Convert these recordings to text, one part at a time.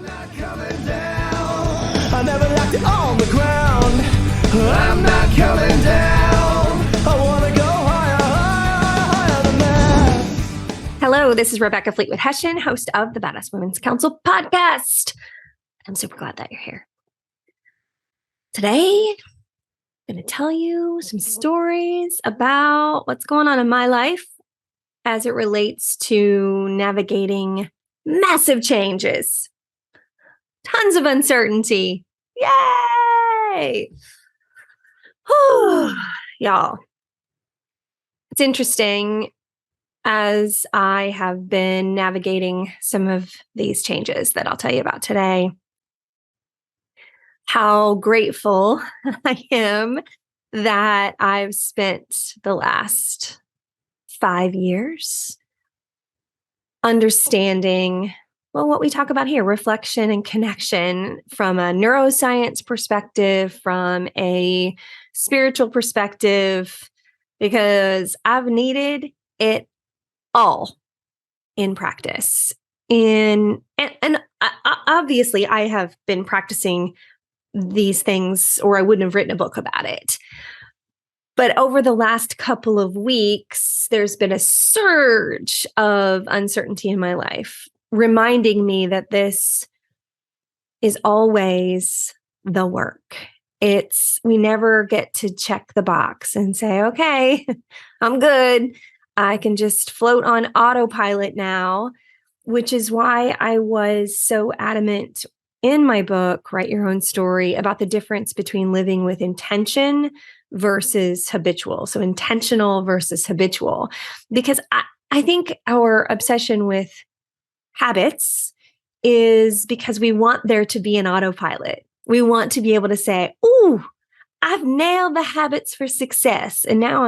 Not coming down. I never left it on the ground. I'm not coming down. I want to go higher, higher, higher than that. Hello, this is Rebecca Fleetwood Hession, host of the Badass Women's Council podcast. I'm super glad that you're here. Today, I'm going to tell you some stories about what's going on in my life as it relates to navigating massive changes. Tons of uncertainty. Yay! Whew. Y'all. It's interesting as I have been navigating some of these changes that I'll tell you about today, how grateful I am that I've spent the last 5 years understanding, well, what we talk about here, reflection and connection from a neuroscience perspective, from a spiritual perspective, because I've needed it all in practice. And obviously I have been practicing these things or I wouldn't have written a book about it. But over the last couple of weeks, there's been a surge of uncertainty in my life, reminding me that this is always the work. We never get to check the box and say, okay, I'm good. I can just float on autopilot now, which is why I was so adamant in my book, Write Your Own Story, about the difference between living with intention versus habitual. So intentional versus habitual, because I think our obsession with habits is because we want there to be an autopilot. We want to be able to say, ooh, I've nailed the habits for success. And now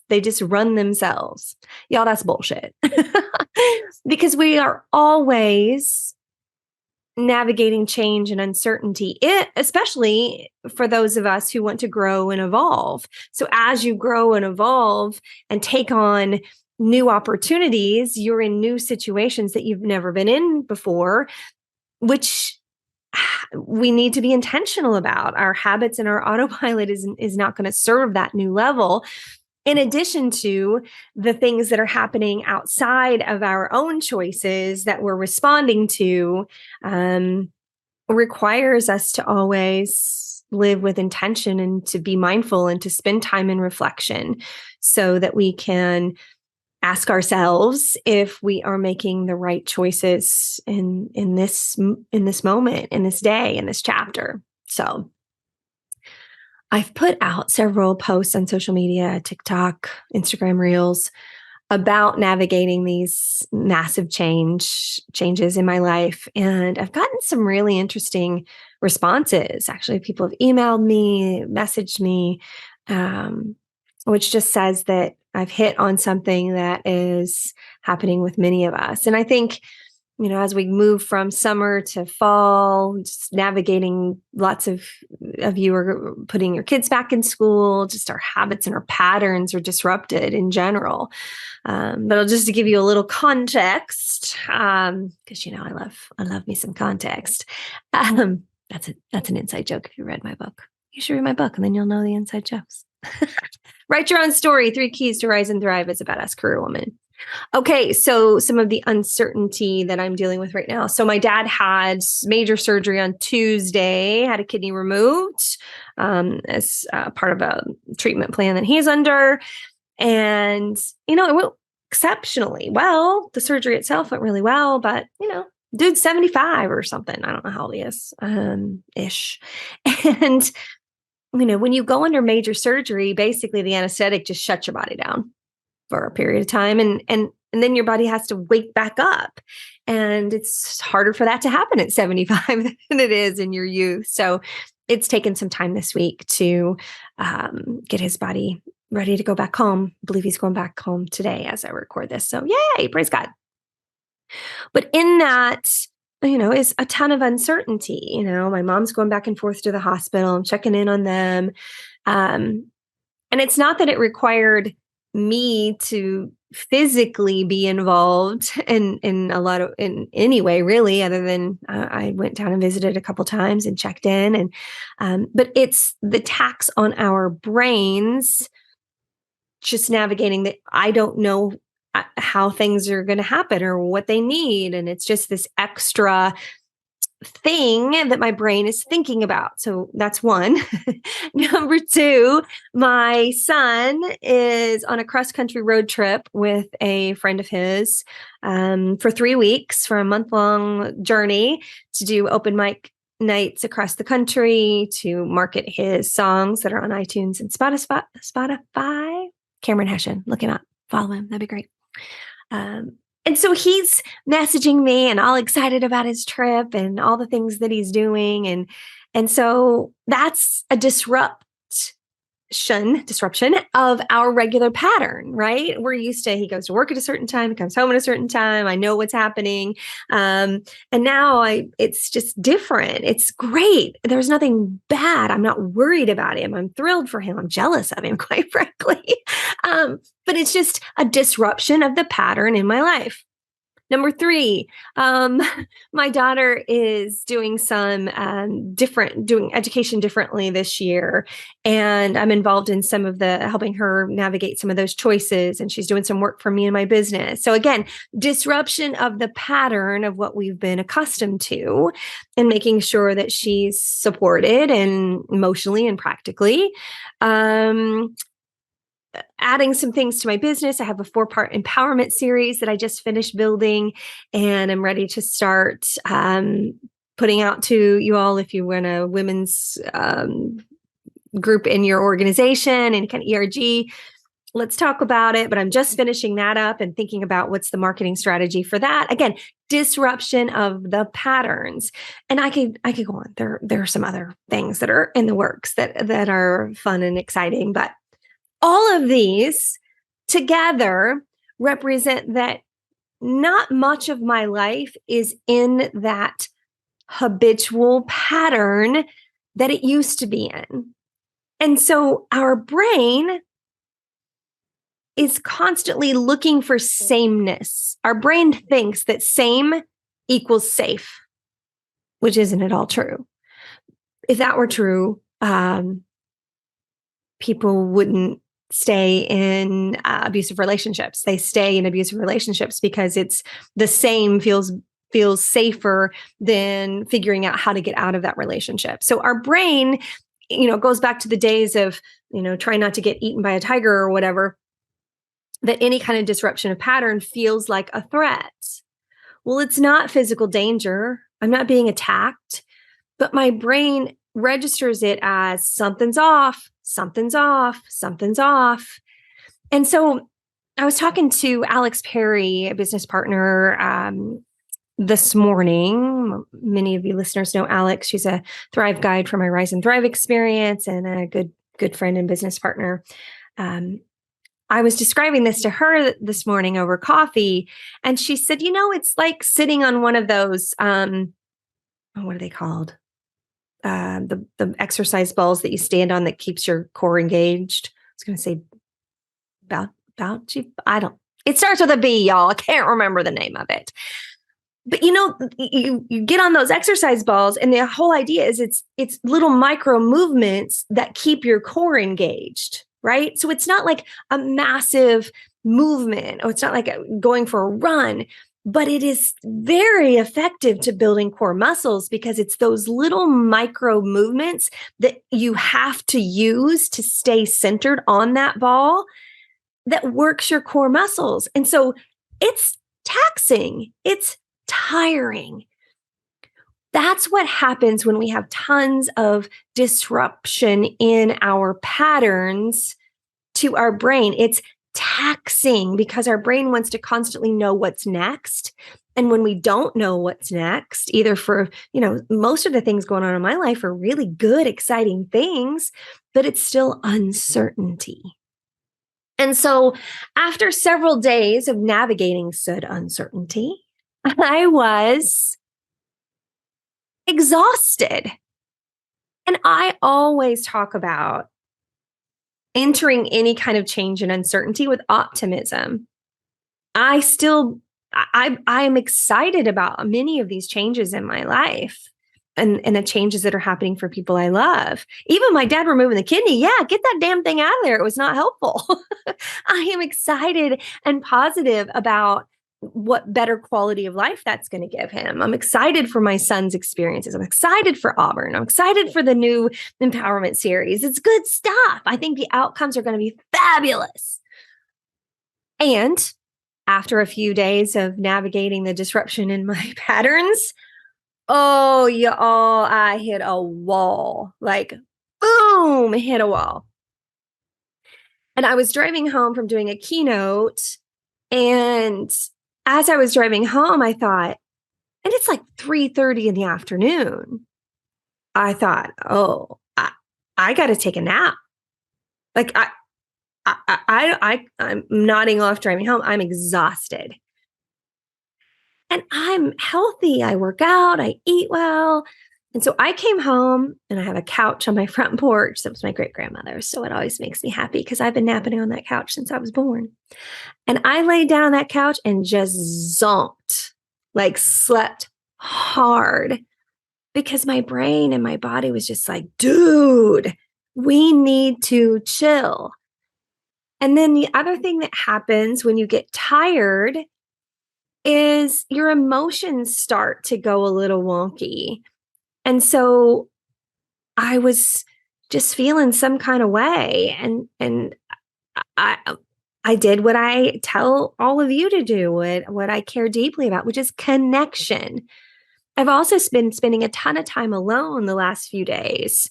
they just run themselves. Y'all, that's bullshit. Because we are always navigating change and uncertainty, especially for those of us who want to grow and evolve. So as you grow and evolve and take on new opportunities, you're in new situations that you've never been in before, which we need to be intentional about. Our habits and our autopilot is not going to serve that new level. In addition to the things that are happening outside of our own choices that we're responding to, requires us to always live with intention and to be mindful and to spend time in reflection so that we can ask ourselves if we are making the right choices in this moment, in this day, in this chapter. So I've put out several posts on social media, TikTok, Instagram Reels, about navigating these massive changes in my life. And I've gotten some really interesting responses. Actually, people have emailed me, messaged me, which just says that I've hit on something that is happening with many of us. And I think, as we move from summer to fall, just navigating, lots of you are putting your kids back in school, just our habits and our patterns are disrupted in general. But just to give you a little context, because I love me some context. That's an inside joke. If you read my book, you should read my book, and then you'll know the inside jokes. Write Your Own Story: 3 Keys to Rise and Thrive as a Badass Career Woman. Okay, so some of the uncertainty that I'm dealing with right now. So my dad had major surgery on Tuesday, had a kidney removed as part of a treatment plan that he's under. And, it went exceptionally well. The surgery itself went really well, but, dude's 75 or something. I don't know how old he is, ish. And, when you go under major surgery, basically the anesthetic just shuts your body down for a period of time. And then your body has to wake back up. And it's harder for that to happen at 75 than it is in your youth. So it's taken some time this week to get his body ready to go back home. I believe he's going back home today as I record this. So yay, praise God. But in that, is a ton of uncertainty. My mom's going back and forth to the hospital. I'm checking in on them. And it's not that it required me to physically be involved in a lot of in any way really, other than I went down and visited a couple times and checked in, and but it's the tax on our brains, just navigating that I don't know how things are going to happen or what they need, and it's just this extra thing that my brain is thinking about. So that's one. Number two, my son is on a cross country road trip with a friend of his for 3 weeks, for a month-long journey to do open mic nights across the country, to market his songs that are on iTunes and Spotify. Cameron Hession, look him up, follow him, that'd be great. And so he's messaging me and all excited about his trip and all the things that he's doing. And so that's a disruption of our regular pattern, right? We're used to, he goes to work at a certain time, he comes home at a certain time. I know what's happening. And now it's just different. It's great. There's nothing bad. I'm not worried about him. I'm thrilled for him. I'm jealous of him, quite frankly. But it's just a disruption of the pattern in my life. Number three, my daughter is doing some doing education differently this year. And I'm involved in some of helping her navigate some of those choices. And she's doing some work for me in my business. So again, disruption of the pattern of what we've been accustomed to, and making sure that she's supported and emotionally and practically. Adding some things to my business. I have a 4-part empowerment series that I just finished building, and I'm ready to start putting out to you all. If you run a women's group in your organization, any kind of ERG, let's talk about it. But I'm just finishing that up and thinking about what's the marketing strategy for that. Again, disruption of the patterns. And I could go on. There are some other things that are in the works that are fun and exciting, but all of these together represent that not much of my life is in that habitual pattern that it used to be in. And so our brain is constantly looking for sameness. Our brain thinks that same equals safe, which isn't at all true. If that were true, people wouldn't stay in abusive relationships. They stay in abusive relationships because it's the same feels safer than figuring out how to get out of that relationship. So our brain, goes back to the days of, trying not to get eaten by a tiger or whatever, that any kind of disruption of pattern feels like a threat. Well, it's not physical danger. I'm not being attacked, but my brain registers it as something's off, something's off, something's off. And so I was talking to Alex Perry, a business partner, this morning. Many of you listeners know Alex. She's a Thrive guide for my Rise and Thrive experience and a good friend and business partner. I was describing this to her this morning over coffee, and she said, it's like sitting on one of those, what are they called? The exercise balls that you stand on that keeps your core engaged. I was going to say it starts with a B, y'all. I can't remember the name of it. But you get on those exercise balls, and the whole idea is it's little micro movements that keep your core engaged, right? So it's not like a massive movement, or it's not like going for a run. But it is very effective to building core muscles, because it's those little micro movements that you have to use to stay centered on that ball that works your core muscles. And so it's taxing, it's tiring. That's what happens when we have tons of disruption in our patterns to our brain. It's taxing because our brain wants to constantly know what's next. And when we don't know what's next, either for, most of the things going on in my life are really good, exciting things, but it's still uncertainty. And so after several days of navigating said uncertainty, I was exhausted. And I always talk about entering any kind of change and uncertainty with optimism. I still, I am excited about many of these changes in my life. And the changes that are happening for people I love. Even my dad removing the kidney. Yeah, get that damn thing out of there. It was not helpful. I am excited and positive about what better quality of life that's going to give him. I'm excited for my son's experiences. I'm excited for Auburn. I'm excited for the new empowerment series. It's good stuff. I think the outcomes are going to be fabulous. And after a few days of navigating the disruption in my patterns, oh, y'all, I hit a wall. Like, boom, hit a wall. And I was driving home from doing a keynote. And as I was driving home, I thought, and it's like 3:30 in the afternoon. I thought, oh, I got to take a nap. Like I'm nodding off driving home. I'm exhausted. And I'm healthy. I work out, I eat well. And so I came home and I have a couch on my front porch. That was my great grandmother's. So it always makes me happy because I've been napping on that couch since I was born. And I laid down on that couch and just zonked, like slept hard because my brain and my body was just like, dude, we need to chill. And then the other thing that happens when you get tired is your emotions start to go a little wonky. And so I was just feeling some kind of way. And I did what I tell all of you to do, what I care deeply about, which is connection. I've also been spending a ton of time alone the last few days.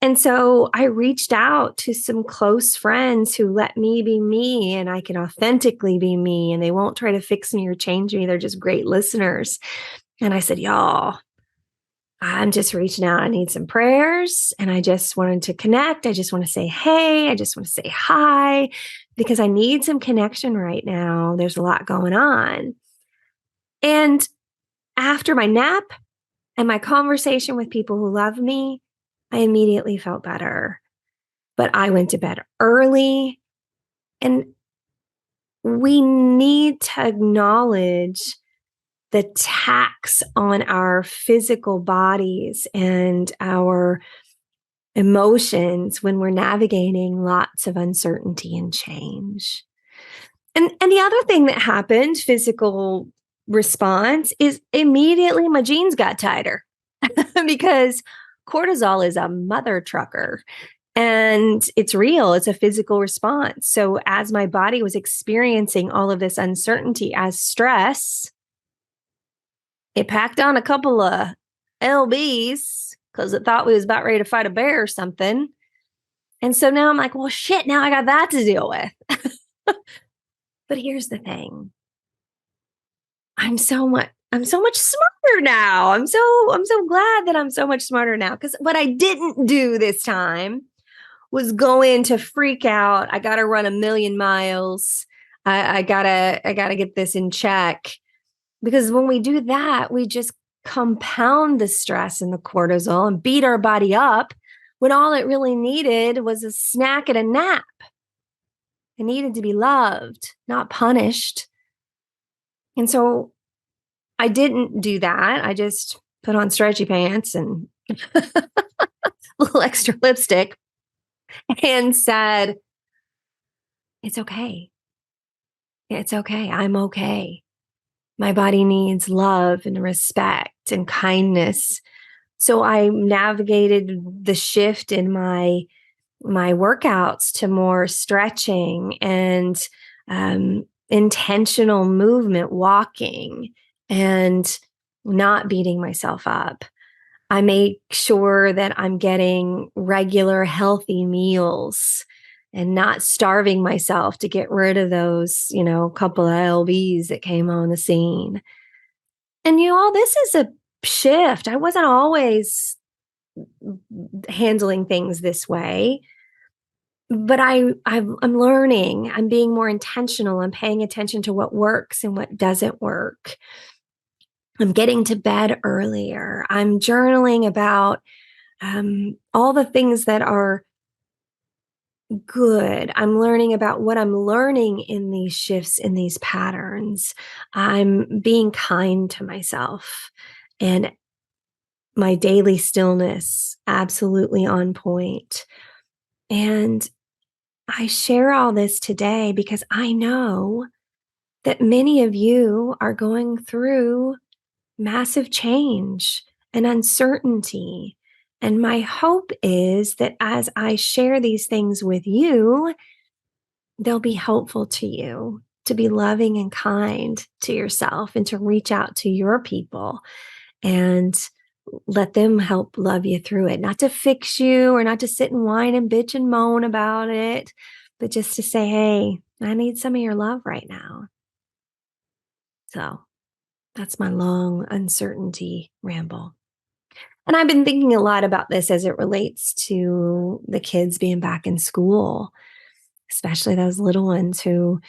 And so I reached out to some close friends who let me be me and I can authentically be me and they won't try to fix me or change me. They're just great listeners. And I said, y'all, I'm just reaching out. I need some prayers and I just wanted to connect. I just want to say, hey, I just want to say hi because I need some connection right now. There's a lot going on. And after my nap and my conversation with people who love me, I immediately felt better, but I went to bed early. And we need to acknowledge the tax on our physical bodies and our emotions when we're navigating lots of uncertainty and change. And the other thing that happened, physical response, is immediately my jeans got tighter because cortisol is a mother trucker and it's real. It's a physical response. So as my body was experiencing all of this uncertainty as stress, it packed on a couple of LBs because it thought we was about ready to fight a bear or something. And so now I'm like, well, shit, now I got that to deal with. But here's the thing. I'm so much smarter now. I'm so glad that I'm so much smarter now. Because what I didn't do this time was go in to freak out. I gotta run 1,000,000 miles. I gotta get this in check. Because when we do that, we just compound the stress and the cortisol and beat our body up when all it really needed was a snack and a nap. It needed to be loved, not punished. And so I didn't do that. I just put on stretchy pants and a little extra lipstick and said, it's okay. It's okay. I'm okay. My body needs love and respect and kindness. So I navigated the shift in my workouts to more stretching and intentional movement, walking, and not beating myself up. I make sure that I'm getting regular healthy meals and not starving myself to get rid of those, couple of LBs that came on the scene. And all this is a shift. I wasn't always handling things this way, but I'm learning. I'm being more intentional. I'm paying attention to what works and what doesn't work. I'm getting to bed earlier. I'm journaling about all the things that are good. I'm learning about what I'm learning in these shifts, in these patterns. I'm being kind to myself, and my daily stillness absolutely on point. And I share all this today because I know that many of you are going through massive change and uncertainty. And my hope is that as I share these things with you, they'll be helpful to you to be loving and kind to yourself and to reach out to your people and let them help love you through it. Not to fix you or not to sit and whine and bitch and moan about it, but just to say, hey, I need some of your love right now. So that's my long uncertainty ramble. And I've been thinking a lot about this as it relates to the kids being back in school, especially those little ones who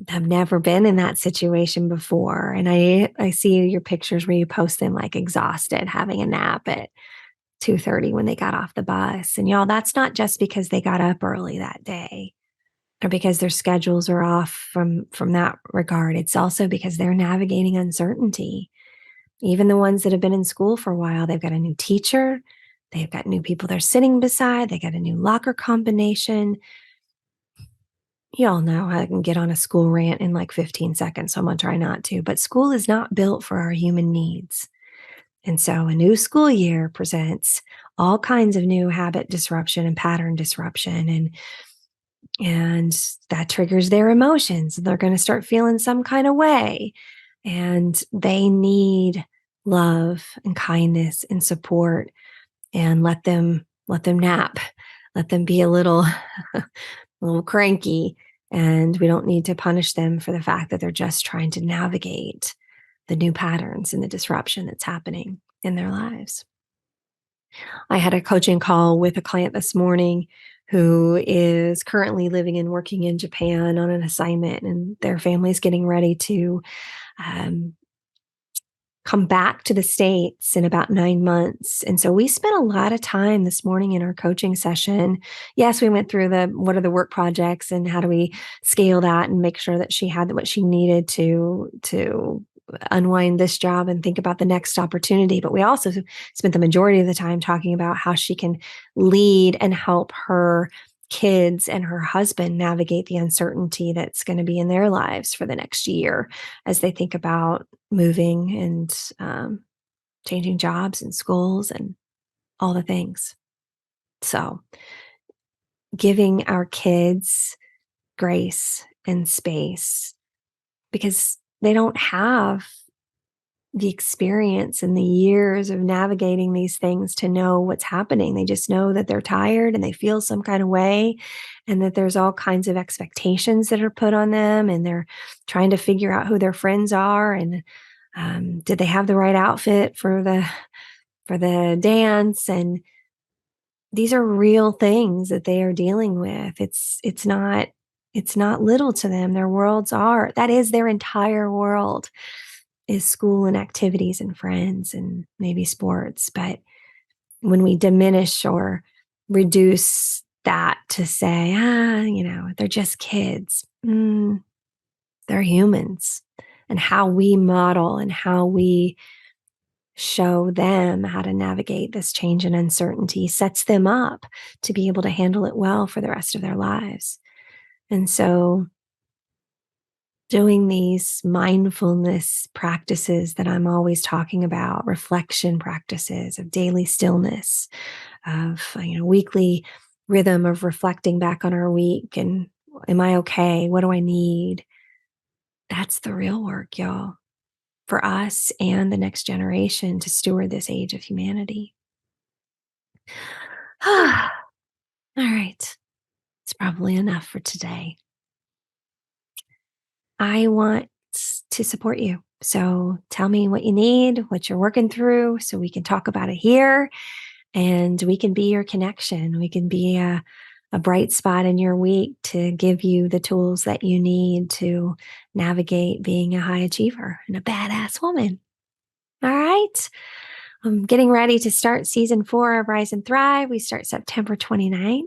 have never been in that situation before. And I see your pictures where you post them like exhausted, having a nap at 2:30 when they got off the bus. And y'all, that's not just because they got up early that day or because their schedules are off from that regard. It's also because they're navigating uncertainty. Even the ones that have been in school for a while, they've got a new teacher, they've got new people they're sitting beside, they got a new locker combination. You all know I can get on a school rant in like 15 seconds, so I'm going to try not to. But school is not built for our human needs. And so a new school year presents all kinds of new habit disruption and pattern disruption. And that triggers their emotions. They're going to start feeling some kind of way. And they need love and kindness and support, and let them nap. Let them be a little cranky. And we don't need to punish them for the fact that they're just trying to navigate the new patterns and the disruption that's happening in their lives. I had a coaching call with a client this morning who is currently living and working in Japan on an assignment, and their family's getting ready to come back to the States in about 9 months. And so we spent a lot of time this morning in our coaching session. Yes, we went through what are the work projects and how do we scale that and make sure that she had what she needed to unwind this job and think about the next opportunity. But we also spent the majority of the time talking about how she can lead and help her kids and her husband navigate the uncertainty that's going to be in their lives for the next year as they think about moving and changing jobs and schools and all the things. So giving our kids grace and space because they don't have the experience and the years of navigating these things to know what's happening. They just know that they're tired and they feel some kind of way, and that there's all kinds of expectations that are put on them, and they're trying to figure out who their friends are and did they have the right outfit for the dance. And these are real things that they are dealing with. It's not little to them. Their worlds are, that is their entire world, is school and activities and friends and maybe sports. But when we diminish or reduce that to say, they're just kids, they're humans. And how we model and how we show them how to navigate this change and uncertainty sets them up to be able to handle it well for the rest of their lives. And so doing these mindfulness practices that I'm always talking about, reflection practices of daily stillness, of weekly rhythm of reflecting back on our week and am I okay? What do I need? That's the real work, y'all, for us and the next generation to steward this age of humanity. All right. It's probably enough for today. I want to support you. So tell me what you need, what you're working through, so we can talk about it here and we can be your connection. We can be a bright spot in your week to give you the tools that you need to navigate being a high achiever and a badass woman. All right. I'm getting ready to start season 4 of Rise and Thrive. We start September 29th.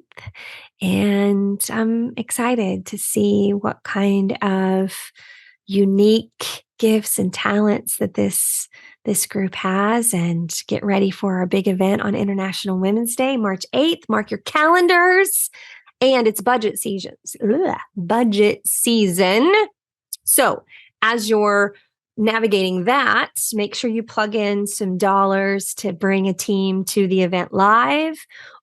And I'm excited to see what kind of unique gifts and talents that this group has, and get ready for our big event on International Women's Day, March 8th. Mark your calendars. And it's budget season. Budget season. So as you're navigating that, make sure you plug in some dollars to bring a team to the event live,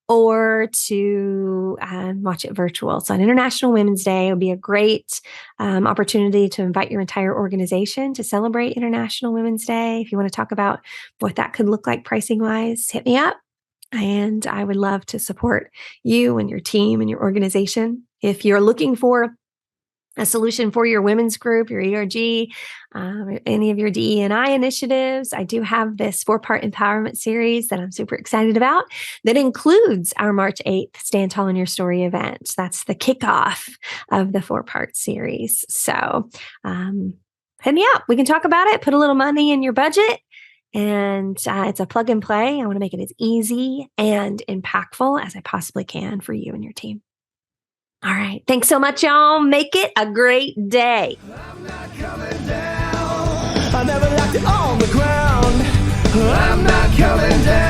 or to watch it virtual. So on International Women's Day, it would be a great opportunity to invite your entire organization to celebrate International Women's Day. If you want to talk about what that could look like pricing wise, hit me up. And I would love to support you and your team and your organization. If you're looking for a solution for your women's group, your ERG, any of your DE&I initiatives, I do have this 4-part empowerment series that I'm super excited about that includes our March 8th Stand Tall in Your Story event. That's the kickoff of the 4-part series. So hit me up. We can talk about it. Put a little money in your budget. And it's a plug and play. I want to make it as easy and impactful as I possibly can for you and your team. All right. Thanks so much, y'all. Make it a great day. I'm not coming down. I never left it on the ground. I'm not coming down.